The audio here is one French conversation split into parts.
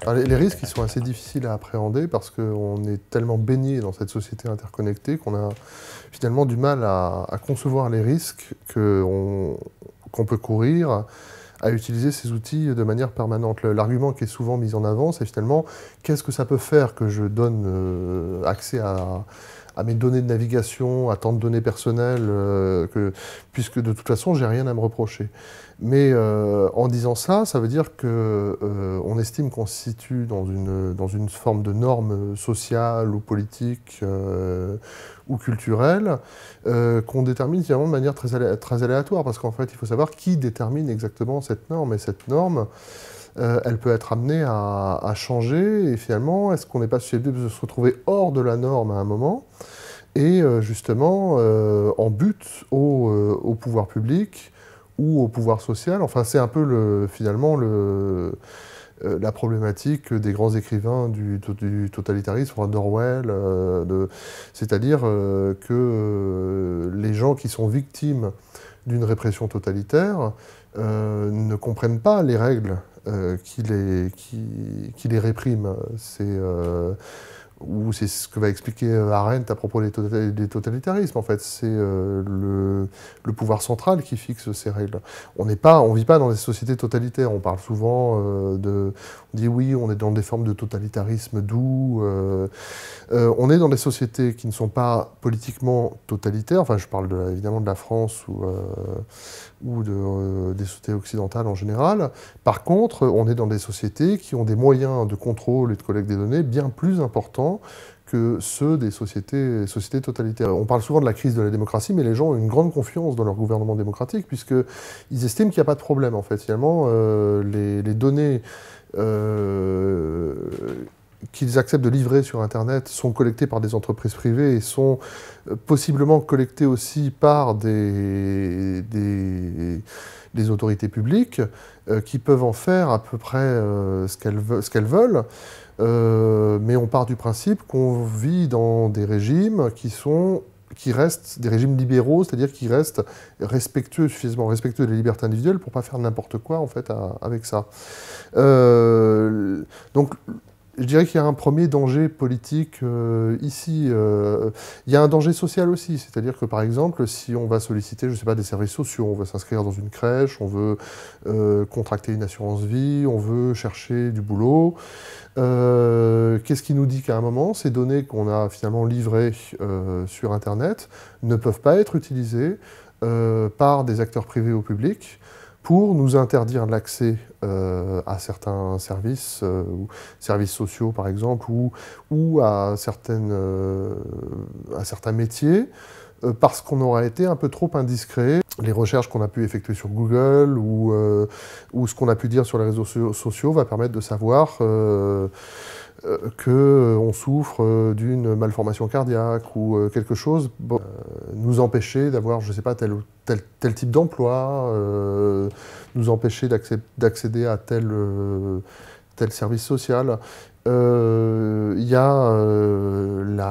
Alors, les risques, ils sont assez difficiles à appréhender parce qu'on est tellement baigné dans cette société interconnectée qu'on a finalement du mal à concevoir les risques qu'on peut courir, à utiliser ces outils de manière permanente. L'argument qui est souvent mis en avant, c'est finalement qu'est-ce que ça peut faire que je donne accès à mes données de navigation, à tant de données personnelles, puisque de toute façon, j'ai rien à me reprocher. Mais en disant ça, ça veut dire qu'on estime qu'on se situe dans une forme de norme sociale ou politique ou culturelle qu'on détermine finalement de manière très aléatoire, parce qu'en fait, il faut savoir qui détermine exactement cette norme, et cette norme, elle peut être amenée à changer, et finalement, est-ce qu'on n'est pas susceptible de se retrouver hors de la norme à un moment, et justement en but au pouvoir public ou au pouvoir social. Enfin, c'est un peu finalement la problématique des grands écrivains du totalitarisme, d'Orwell, c'est-à-dire que les gens qui sont victimes d'une répression totalitaire ne comprennent pas les règles qui les répriment. Ou c'est ce que va expliquer Arendt à propos des totalitarismes. En fait, c'est le pouvoir central qui fixe ces règles. On vit pas dans des sociétés totalitaires. On parle souvent on dit oui, on est dans des formes de totalitarisme doux. On est dans des sociétés qui ne sont pas politiquement totalitaires. Enfin, je parle évidemment de la France ou des sociétés occidentales en général. Par contre, on est dans des sociétés qui ont des moyens de contrôle et de collecte des données bien plus importants que ceux des sociétés totalitaires. On parle souvent de la crise de la démocratie, mais les gens ont une grande confiance dans leur gouvernement démocratique, puisqu'ils estiment qu'il n'y a pas de problème, en fait. Finalement, les données qu'ils acceptent de livrer sur Internet sont collectées par des entreprises privées et sont possiblement collectées aussi par des autorités publiques qui peuvent en faire à peu près ce qu'elles veulent. Mais on part du principe qu'on vit dans des régimes qui restent des régimes libéraux, c'est-à-dire qui restent suffisamment respectueux des libertés individuelles pour ne pas faire n'importe quoi en fait avec ça. Donc je dirais qu'il y a un premier danger politique ici. Il y a un danger social aussi, c'est-à-dire que par exemple, si on va solliciter, je ne sais pas, des services sociaux, on veut s'inscrire dans une crèche, on veut contracter une assurance vie, on veut chercher du boulot, qu'est-ce qui nous dit qu'à un moment, ces données qu'on a finalement livrées sur Internet ne peuvent pas être utilisées par des acteurs privés ou publics pour nous interdire l'accès à certains services, services sociaux par exemple, ou à certains métiers, parce qu'on aura été un peu trop indiscret. Les recherches qu'on a pu effectuer sur Google ou ce qu'on a pu dire sur les réseaux sociaux va permettre de savoir qu'on souffre d'une malformation cardiaque ou quelque chose, nous empêcher d'avoir, je ne sais pas, tel type d'emploi, nous empêcher d'accéder à tel service social. Il y a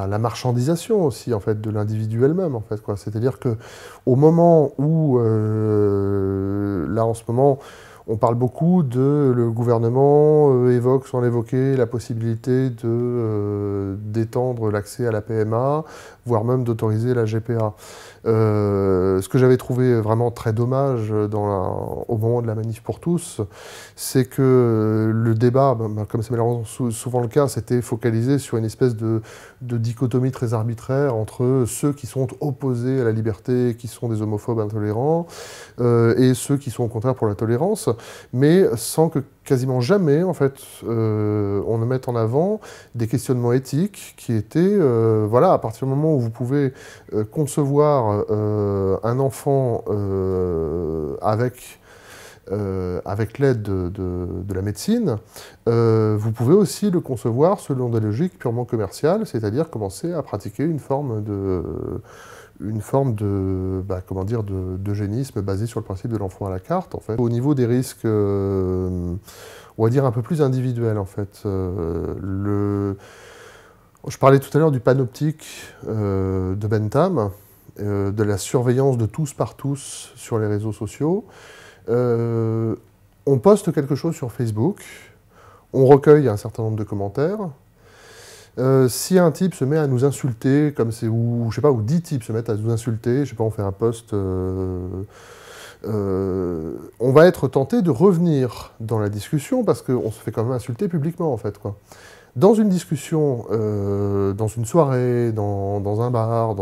la marchandisation aussi en fait, de l'individu elle-même. En fait, quoi. C'est-à-dire qu'au moment où, là en ce moment, on parle beaucoup le gouvernement évoque, sans l'évoquer, la possibilité d'étendre l'accès à la PMA, voire même d'autoriser la GPA. Ce que j'avais trouvé vraiment très dommage au moment de la manif pour tous, c'est que le débat, comme c'est malheureusement souvent le cas, s'était focalisé sur une espèce de dichotomie très arbitraire entre ceux qui sont opposés à la liberté, qui sont des homophobes intolérants, et ceux qui sont au contraire pour la tolérance, mais sans que quasiment jamais, en fait, on ne mette en avant des questionnements éthiques qui étaient, voilà, à partir du moment où vous pouvez concevoir un enfant avec l'aide de la médecine, vous pouvez aussi le concevoir selon des logiques purement commerciales, c'est-à-dire commencer à pratiquer une forme comment dire, d'eugénisme basé sur le principe de l'enfant à la carte, en fait. Au niveau des risques, on va dire un peu plus individuels, en fait. Je parlais tout à l'heure du panoptique de Bentham, de la surveillance de tous par tous sur les réseaux sociaux. On poste quelque chose sur Facebook, on recueille un certain nombre de commentaires. Si un type se met à nous insulter, ou je sais pas, ou 10 types se mettent à nous insulter, je sais pas, on fait un post, on va être tenté de revenir dans la discussion parce qu'on se fait quand même insulter publiquement en fait, quoi. Dans une discussion, dans une soirée, dans un bar,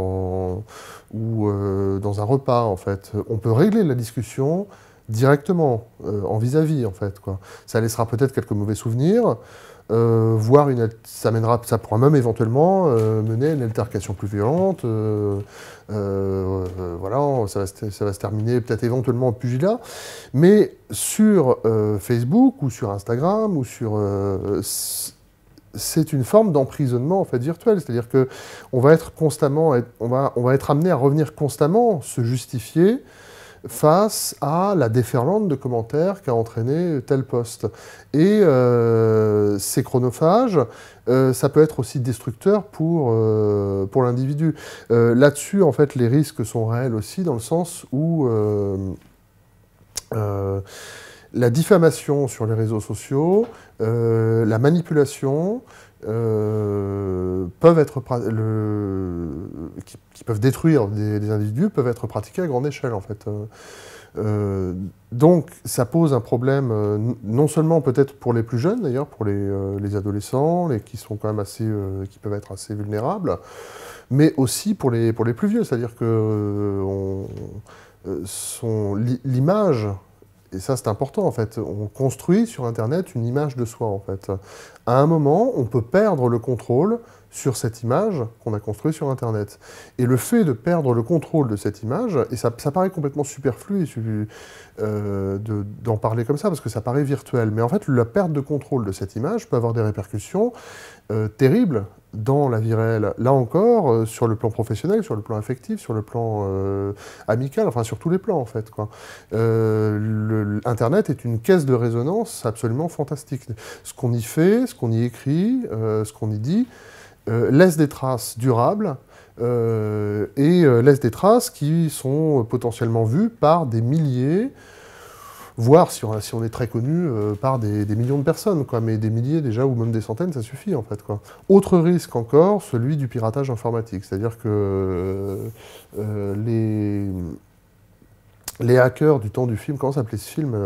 ou dans un repas, en fait, on peut régler la discussion directement, en vis-à-vis, en fait, quoi. Ça laissera peut-être quelques mauvais souvenirs, voire ça pourra même éventuellement mener à une altercation plus violente. Voilà, ça va se terminer peut-être éventuellement en pugilat. Mais sur Facebook ou sur Instagram ou sur c'est une forme d'emprisonnement en fait virtuel, c'est-à-dire que on va être amené à revenir constamment se justifier face à la déferlante de commentaires qu'a entraîné tel post. Et c'est chronophage, ça peut être aussi destructeur pour l'individu. Là-dessus, en fait, les risques sont réels aussi, dans le sens où la diffamation sur les réseaux sociaux, la manipulation, qui peuvent détruire des individus, peuvent être pratiquées à grande échelle, en fait. Donc, ça pose un problème, non seulement peut-être pour les plus jeunes, d'ailleurs, pour les adolescents, qui sont quand même qui peuvent être assez vulnérables, mais aussi pour les plus vieux, c'est-à-dire que l'image. Et ça, c'est important, en fait. On construit sur Internet une image de soi, en fait. À un moment, on peut perdre le contrôle sur cette image qu'on a construite sur Internet. Et le fait de perdre le contrôle de cette image, et ça paraît complètement superflu d'en parler comme ça, parce que ça paraît virtuel, mais en fait, la perte de contrôle de cette image peut avoir des répercussions terribles dans la vie réelle. Là encore, sur le plan professionnel, sur le plan affectif, sur le plan amical, enfin sur tous les plans en fait, quoi. Internet est une caisse de résonance absolument fantastique. Ce qu'on y fait, ce qu'on y écrit, ce qu'on y dit, laisse des traces durables et laisse des traces qui sont potentiellement vues par des milliers, voire, si on est très connu, par des millions de personnes, quoi. Mais des milliers déjà, ou même des centaines, ça suffit, en fait, quoi. Autre risque encore, celui du piratage informatique. C'est-à-dire que les hackers du temps du film, comment s'appelait ce film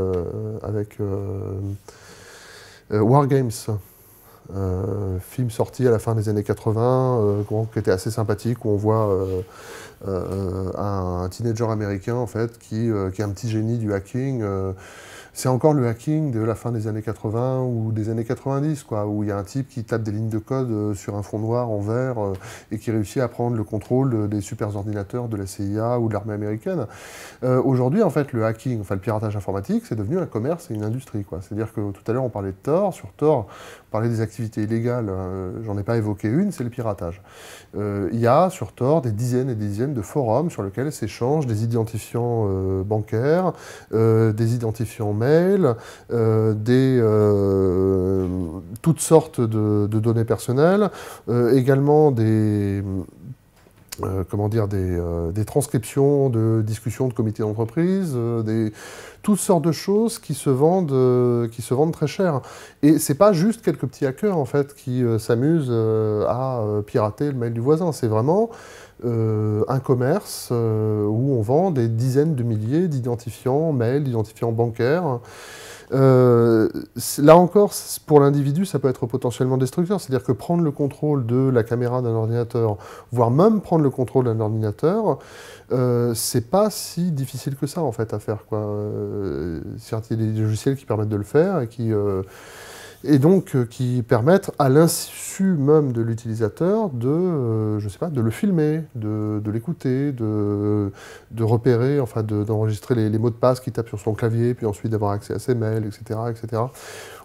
avec War Games, film sorti à la fin des années 80, qui était assez sympathique, où on voit un teenager américain, en fait, qui est un petit génie du hacking. C'est encore le hacking de la fin des années 80 ou des années 90, quoi, où il y a un type qui tape des lignes de code sur un fond noir en vert et qui réussit à prendre le contrôle des superordinateurs de la CIA ou de l'armée américaine. Aujourd'hui, en fait, le hacking, enfin le piratage informatique, c'est devenu un commerce et une industrie, quoi. C'est-à-dire que tout à l'heure, on parlait de Tor. Sur Tor, on parlait des activités illégales. J'en ai pas évoqué une, c'est le piratage. Il y a sur Tor des dizaines et des dizaines de forums sur lesquels s'échangent des identifiants bancaires, des identifiants mail, toutes sortes de données personnelles, également des transcriptions de discussions de comités d'entreprise, toutes sortes de choses qui se vendent très cher. Et c'est pas juste quelques petits hackers en fait qui s'amusent à pirater le mail du voisin. C'est vraiment un commerce où on vend des dizaines de milliers d'identifiants mail, d'identifiants bancaires. Là encore, pour l'individu, ça peut être potentiellement destructeur. C'est-à-dire que prendre le contrôle de la caméra d'un ordinateur, voire même prendre le contrôle d'un ordinateur, c'est pas si difficile que ça, en fait, à faire, quoi. Certes, il y a des logiciels qui permettent de le faire et donc qui permettent, à l'insu même de l'utilisateur, je sais pas, de le filmer, de l'écouter, de repérer, enfin d'enregistrer les mots de passe qu'il tape sur son clavier, puis ensuite d'avoir accès à ses mails, etc., etc.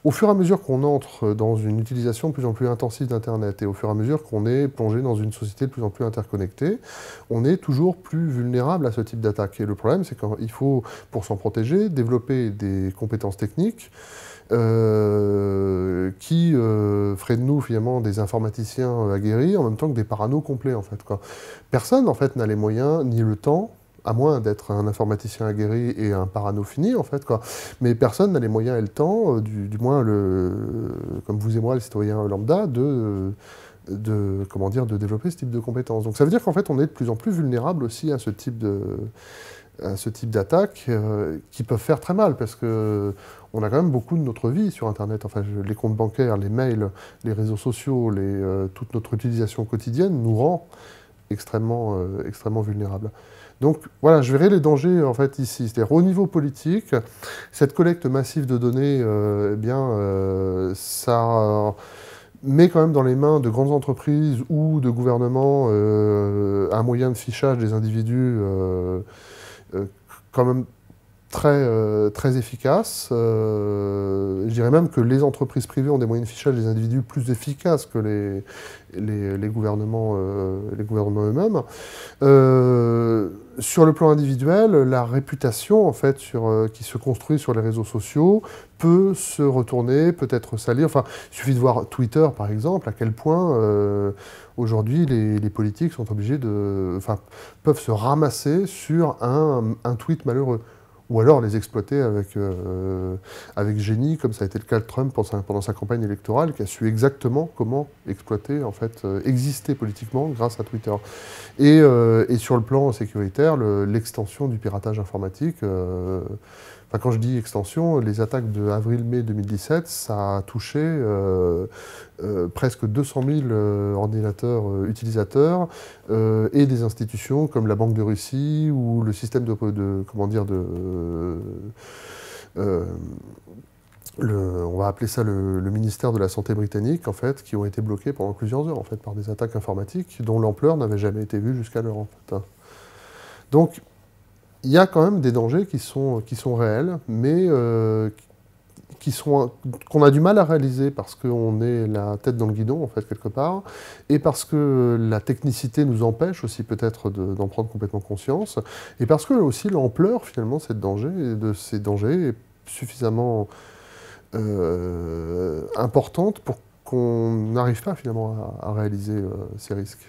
Au fur et à mesure qu'on entre dans une utilisation de plus en plus intensive d'Internet, et au fur et à mesure qu'on est plongé dans une société de plus en plus interconnectée, on est toujours plus vulnérable à ce type d'attaque. Et le problème, c'est qu'il faut, pour s'en protéger, développer des compétences techniques qui feraient de nous finalement des informaticiens aguerris en même temps que des paranos complets en fait, quoi. Personne en fait n'a les moyens ni le temps à moins d'être un informaticien aguerri et un parano fini, en fait, quoi. Mais personne n'a les moyens et le temps, du moins, comme vous et moi, les citoyens lambda, comment dire, de développer ce type de compétences. Donc ça veut dire qu'en fait, on est de plus en plus vulnérable aussi à ce type d'attaques qui peuvent faire très mal, parce que on a quand même beaucoup de notre vie sur Internet. Enfin, les comptes bancaires, les mails, les réseaux sociaux, toute notre utilisation quotidienne nous rend extrêmement vulnérables. Donc voilà, je verrai les dangers en fait ici. C'est-à-dire au niveau politique, cette collecte massive de données, ça met quand même dans les mains de grandes entreprises ou de gouvernements un moyen de fichage des individus quand même très efficace. Je dirais même que les entreprises privées ont des moyens de fichage des individus plus efficaces que les gouvernements eux-mêmes. Sur le plan individuel, la réputation en fait, qui se construit sur les réseaux sociaux peut se retourner, peut être salie. Enfin, il suffit de voir Twitter, par exemple, à quel point aujourd'hui les politiques sont obligés peuvent se ramasser sur un tweet malheureux. Ou alors les exploiter avec génie, comme ça a été le cas de Trump pendant sa campagne électorale, qui a su exactement comment exploiter, en fait, exister politiquement grâce à Twitter. Et sur le plan sécuritaire, l'extension du piratage informatique, quand je dis extension, les attaques de avril-mai 2017, ça a touché presque 200 000 ordinateurs utilisateurs et des institutions comme la Banque de Russie ou le système on va appeler ça le ministère de la Santé britannique, en fait, qui ont été bloqués pendant plusieurs heures en fait, par des attaques informatiques dont l'ampleur n'avait jamais été vue jusqu'alors. En fait. Donc, il y a quand même des dangers qui sont réels, mais qu'on a du mal à réaliser parce qu'on est la tête dans le guidon, en fait, quelque part, et parce que la technicité nous empêche aussi peut-être d'en prendre complètement conscience, et parce que aussi l'ampleur, finalement, de ces dangers est suffisamment importante pour qu'on n'arrive pas, finalement, à réaliser ces risques.